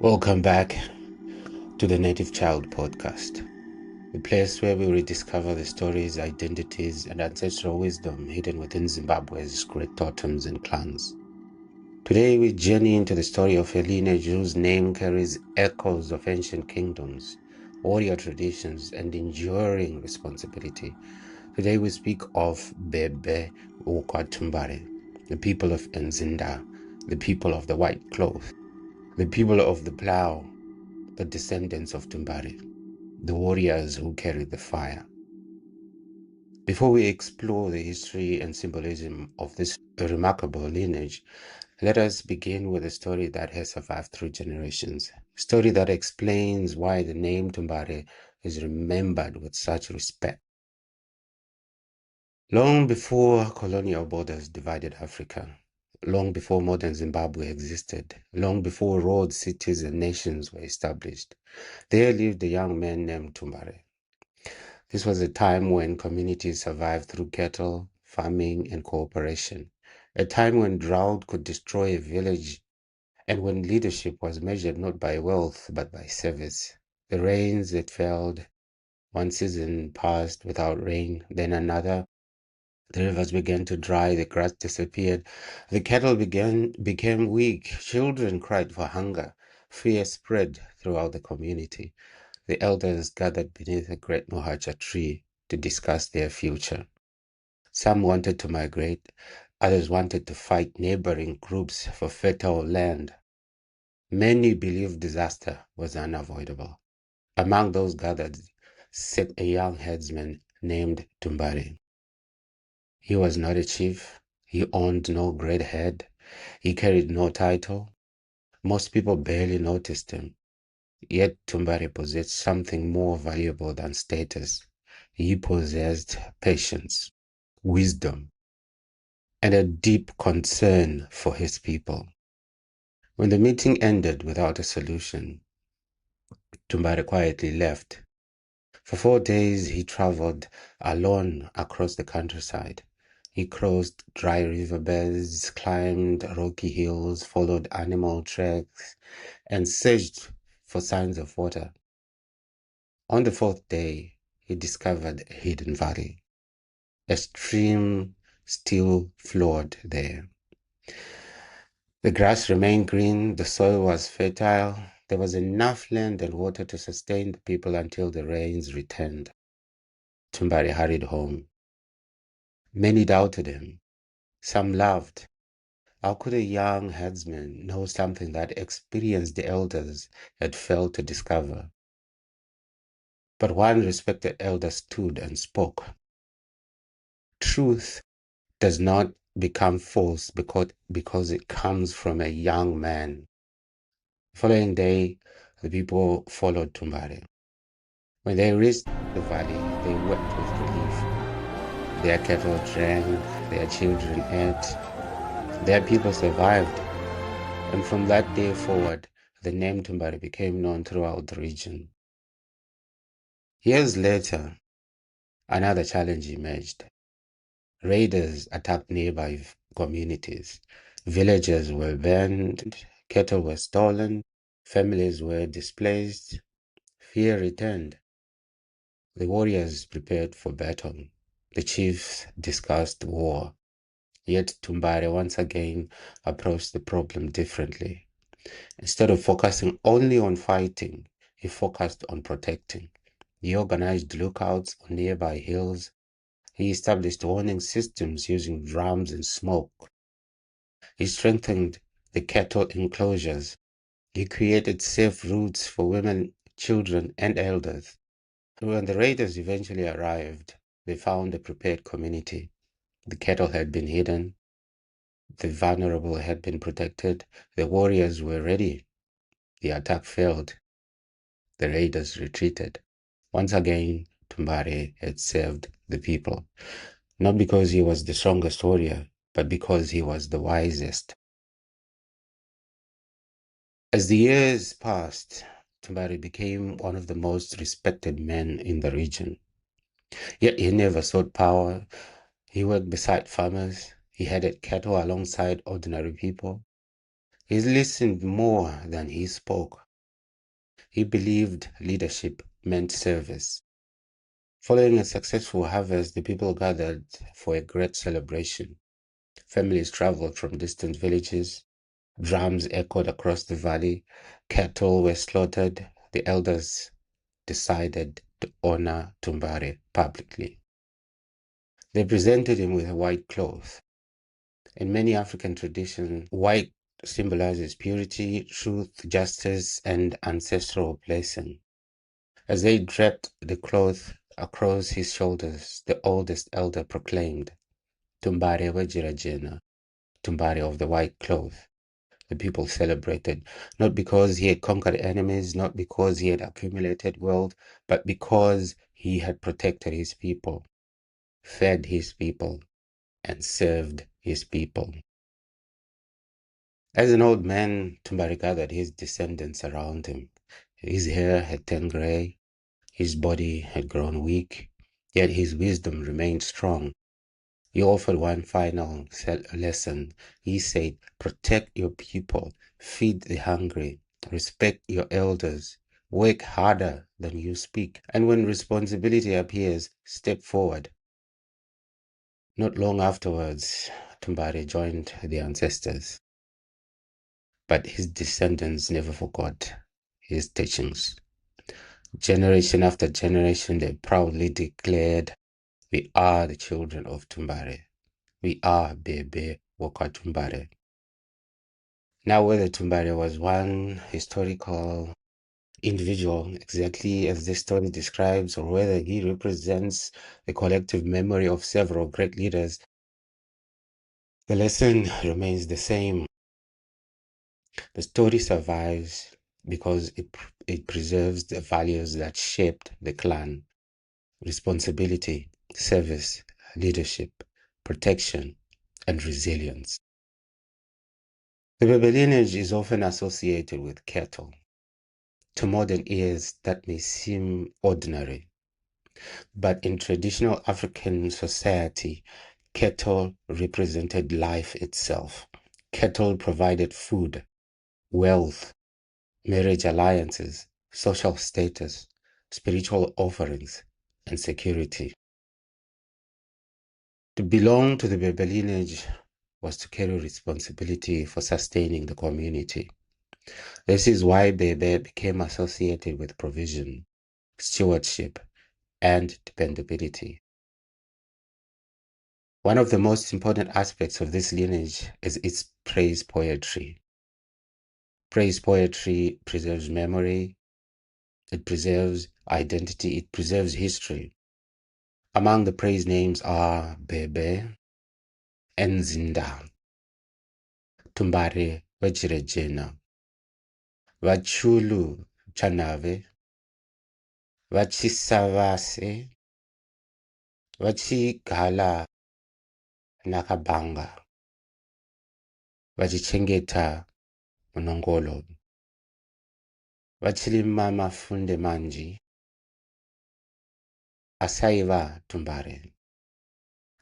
Welcome back to the Native Child Podcast, a place where we rediscover the stories, identities, and ancestral wisdom hidden within Zimbabwe's great totems and clans. Today, we journey into the story of a lineage whose name carries echoes of ancient kingdoms, warrior traditions, and enduring responsibility. Today, we speak of Bhebhe Wokwa Tumbare, the people of Nzinda, the people of the white cloth, the people of the plow, the descendants of Tumbare, the warriors who carried the fire. Before we explore the history and symbolism of this remarkable lineage, let us begin with a story that has survived through generations. A story that explains why the name Tumbare is remembered with such respect. Long before colonial borders divided Africa, long before modern Zimbabwe existed, long before roads, cities, and nations were established, there lived a young man named Tumbare. This was a time when communities survived through cattle, farming, and cooperation. A time when drought could destroy a village and when leadership was measured not by wealth but by service. The rains that fell, one season passed without rain, then another. The rivers began to dry, the grass disappeared, the cattle became weak, children cried for hunger, fear spread throughout the community. The elders gathered beneath a great mohacha tree to discuss their future. Some wanted to migrate, others wanted to fight neighboring groups for fertile land. Many believed disaster was unavoidable. Among those gathered sat a young headsman named Tumbare. He was not a chief. He owned no great head. He carried no title. Most people barely noticed him. Yet Tumbare possessed something more valuable than status. He possessed patience, wisdom, and a deep concern for his people. When the meeting ended without a solution, Tumbare quietly left. For 4 days he traveled alone across the countryside. He crossed dry riverbeds, climbed rocky hills, followed animal tracks, and searched for signs of water. On the fourth day, he discovered a hidden valley. A stream still flowed there. The grass remained green, the soil was fertile, there was enough land and water to sustain the people until the rains returned. Tumbare hurried home. Many doubted him. Some laughed. How could a young herdsman know something that experienced elders had failed to discover? But one respected elder stood and spoke. Truth does not become false because it comes from a young man. The following day, the people followed Tumbare. When they reached the valley, they wept with relief. Their cattle drank, their children ate, their people survived. And from that day forward, the name Tumbare became known throughout the region. Years later, another challenge emerged. Raiders attacked nearby communities. Villages were burned, cattle were stolen, families were displaced. Fear returned. The warriors prepared for battle. The chiefs discussed war. Yet Tumbare once again approached the problem differently. Instead of focusing only on fighting, he focused on protecting. He organized lookouts on nearby hills. He established warning systems using drums and smoke. He strengthened the cattle enclosures. He created safe routes for women, children, and elders. When the raiders eventually arrived, they found a prepared community. The cattle had been hidden. The vulnerable had been protected. The warriors were ready. The attack failed. The raiders retreated. Once again, Tumbare had served the people, not because he was the strongest warrior, but because he was the wisest. As the years passed, Tumbare became one of the most respected men in the region. Yet he never sought power. He worked beside farmers. He herded cattle alongside ordinary people. He listened more than he spoke. He believed leadership meant service. Following a successful harvest, the people gathered for a great celebration. Families traveled from distant villages. Drums echoed across the valley. Cattle were slaughtered. The elders decided to honor Tumbare publicly. They presented him with a white cloth. In many African traditions, white symbolizes purity, truth, justice, and ancestral blessing. As they draped the cloth across his shoulders, the oldest elder proclaimed, Tumbare Wajirajena, Tumbare of the white cloth. The people celebrated, not because he had conquered enemies, not because he had accumulated wealth, but because he had protected his people, fed his people, and served his people. As an old man, Tumbare gathered his descendants around him. His hair had turned gray, his body had grown weak, yet his wisdom remained strong. He offered one final lesson. He said, protect your people, feed the hungry, respect your elders, work harder than you speak. And when responsibility appears, step forward. Not long afterwards, Tumbare joined the ancestors, but his descendants never forgot his teachings. Generation after generation, they proudly declared, we are the children of Tumbare. We are Bhebhe Wokwa Tumbare. Now, whether Tumbare was one historical individual, exactly as this story describes, or whether he represents the collective memory of several great leaders, the lesson remains the same. The story survives because it preserves the values that shaped the clan: responsibility, service, leadership, protection, and resilience. The Bhebhe lineage is often associated with cattle. To modern ears, that may seem ordinary, but in traditional African society, cattle represented life itself. Cattle provided food, wealth, marriage alliances, social status, spiritual offerings, and security. To belong to the Bhebhe lineage was to carry responsibility for sustaining the community. This is why Bhebhe became associated with provision, stewardship, and dependability. One of the most important aspects of this lineage is its praise poetry. Praise poetry preserves memory, it preserves identity, it preserves history. Among the praise names are Bhebhe, Enzinda, Tumbare Wajirejena, Vachulu Chanave, Vachisavase, Vachigala Nakabanga, Vachichengeta Monongolo, Vachilimama Funde Manji, Asaiva Tumbare,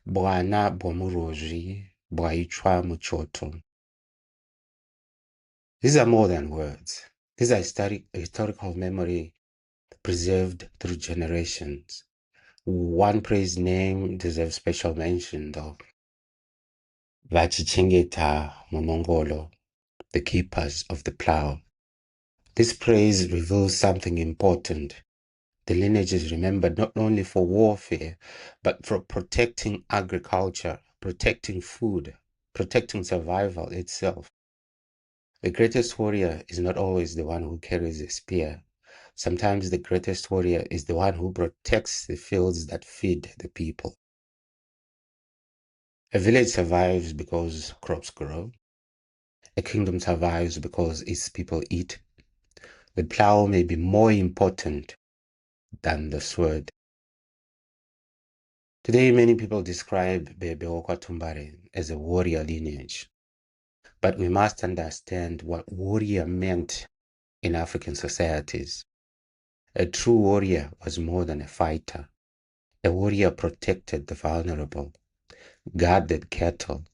Bwana Bomuroji, Bwaichwa Muchoto. These are more than words. These are historical memory preserved through generations. One praise name deserves special mention though. Vachichengeta Monongolo, the keepers of the plow. This praise reveals something important. The lineage is remembered not only for warfare, but for protecting agriculture, protecting food, protecting survival itself. The greatest warrior is not always the one who carries a spear. Sometimes the greatest warrior is the one who protects the fields that feed the people. A village survives because crops grow. A kingdom survives because its people eat. The plow may be more important than the sword. Today, many people describe Bhebhe Wokwa Tumbare as a warrior lineage. But we must understand what warrior meant in African societies. A true warrior was more than a fighter. A warrior protected the vulnerable, guarded cattle,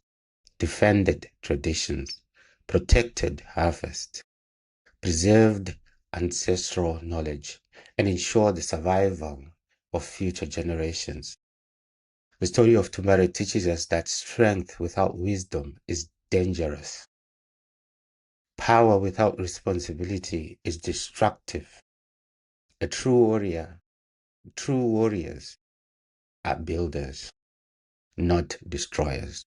defended traditions, protected harvest, preserved ancestral knowledge and ensure the survival of future generations. The story of Tumbare teaches us that strength without wisdom is dangerous. Power without responsibility is destructive. A true warriors are builders, not destroyers.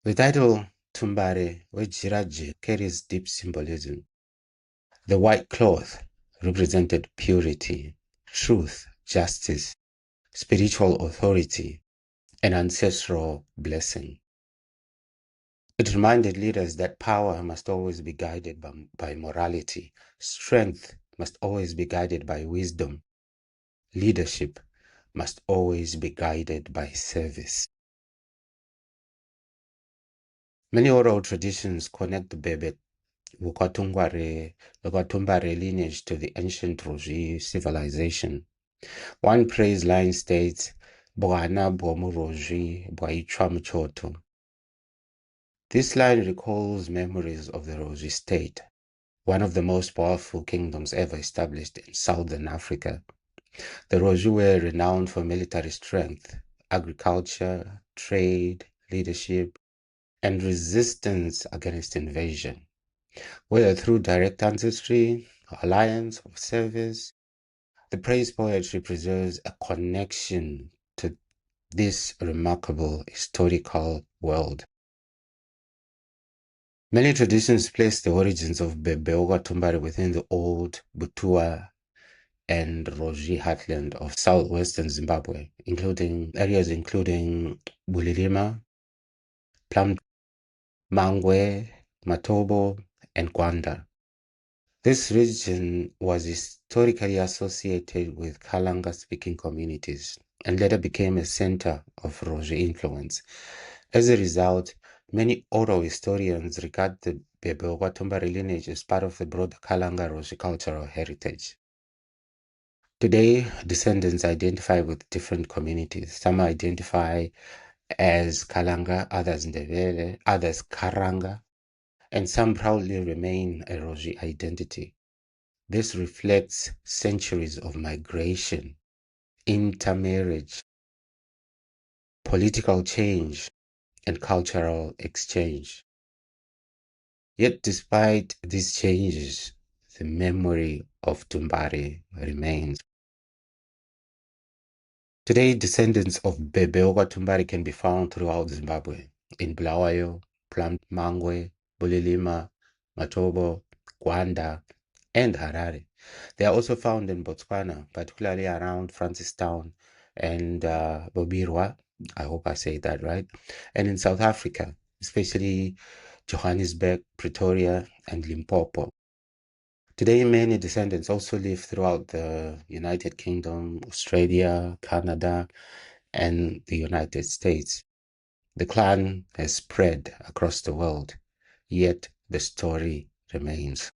The title Tumbare Wejiraji carries deep symbolism. The white cloth represented purity, truth, justice, spiritual authority, and ancestral blessing. It reminded leaders that power must always be guided by morality. Strength must always be guided by wisdom. Leadership must always be guided by service. Many oral traditions connect the Bhebhe Wokwa Tumbare lineage to the ancient Roji civilization. One praise line states, Bwana Bwomu Roji Bwaichwa Mchoto. This line recalls memories of the Roji state, one of the most powerful kingdoms ever established in southern Africa. The Roji were renowned for military strength, agriculture, trade, leadership, and resistance against invasion. Whether through direct ancestry, alliance, or service, the praise poetry preserves a connection to this remarkable historical world. Many traditions place the origins of Bhebhe Wokwa Tumbare within the old Butua and Roji heartland of southwestern Zimbabwe, including Bulilima, Plum, Mangwe, Matobo, and Gwanda. This region was historically associated with Kalanga-speaking communities and later became a center of Roji influence. As a result, many oral historians regard the Bhebhe Wokwa Tumbare lineage as part of the broader Kalanga Roji cultural heritage. Today, descendants identify with different communities. Some identify as Kalanga, others Ndebele, others Karanga, and some proudly remain a Roji identity. This reflects centuries of migration, intermarriage, political change, and cultural exchange. Yet despite these changes, the memory of Tumbare remains. Today, descendants of Bhebhe Wokwa Tumbare can be found throughout Zimbabwe, in Bulawayo, Mangwe, Bulilima, Matobo, Gwanda, and Harare. They are also found in Botswana, particularly around Francistown and Bobirwa. I hope I say that right. And in South Africa, especially Johannesburg, Pretoria, and Limpopo. Today, many descendants also live throughout the United Kingdom, Australia, Canada, and the United States. The clan has spread across the world, yet the story remains.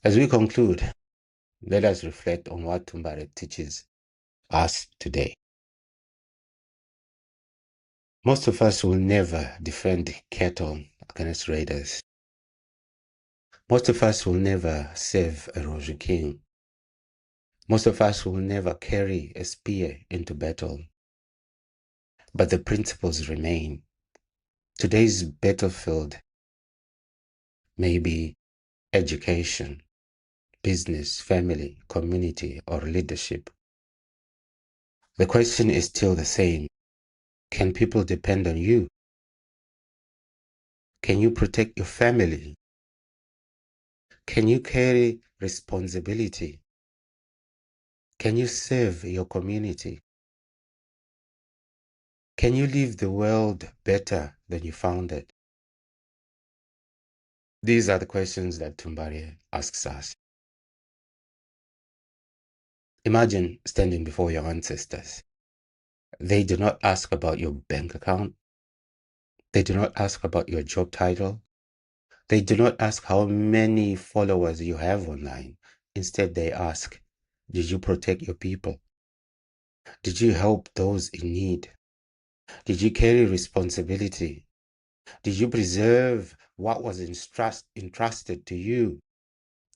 As we conclude, let us reflect on what Tumbare teaches us today. Most of us will never defend cattle against raiders. Most of us will never save a Roji king. Most of us will never carry a spear into battle. But the principles remain. Today's battlefield may be education, business, family, community, or leadership. The question is still the same. Can people depend on you? Can you protect your family? Can you carry responsibility? Can you serve your community? Can you leave the world better than you found it? These are the questions that Tumbare asks us. Imagine standing before your ancestors. They do not ask about your bank account. They do not ask about your job title. They do not ask how many followers you have online. Instead, they ask, did you protect your people? Did you help those in need? Did you carry responsibility? Did you preserve what was entrusted to you?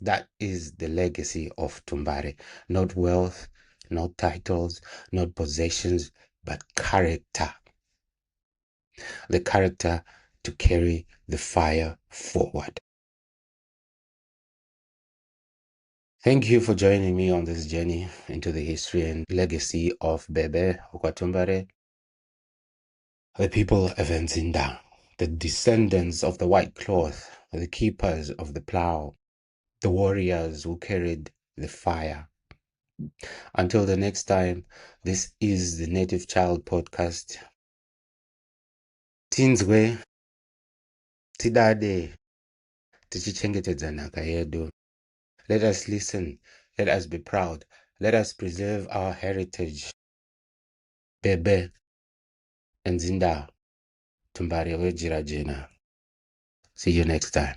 That is the legacy of Tumbare. Not wealth, not titles, not possessions, but character. The character to carry the fire forward. Thank you for joining me on this journey into the history and legacy of Bhebhe Wokwa Tumbare, the people of Nzinda, the descendants of the white cloth, the keepers of the plow, the warriors who carried the fire. Until the next time, this is the Native Child Podcast. Tinzwe, tidade, tichichengetedza nhaka yedu. Let us listen. Let us be proud. Let us preserve our heritage. Bhebhe Nzinda Tumbare wejira jena. See you next time.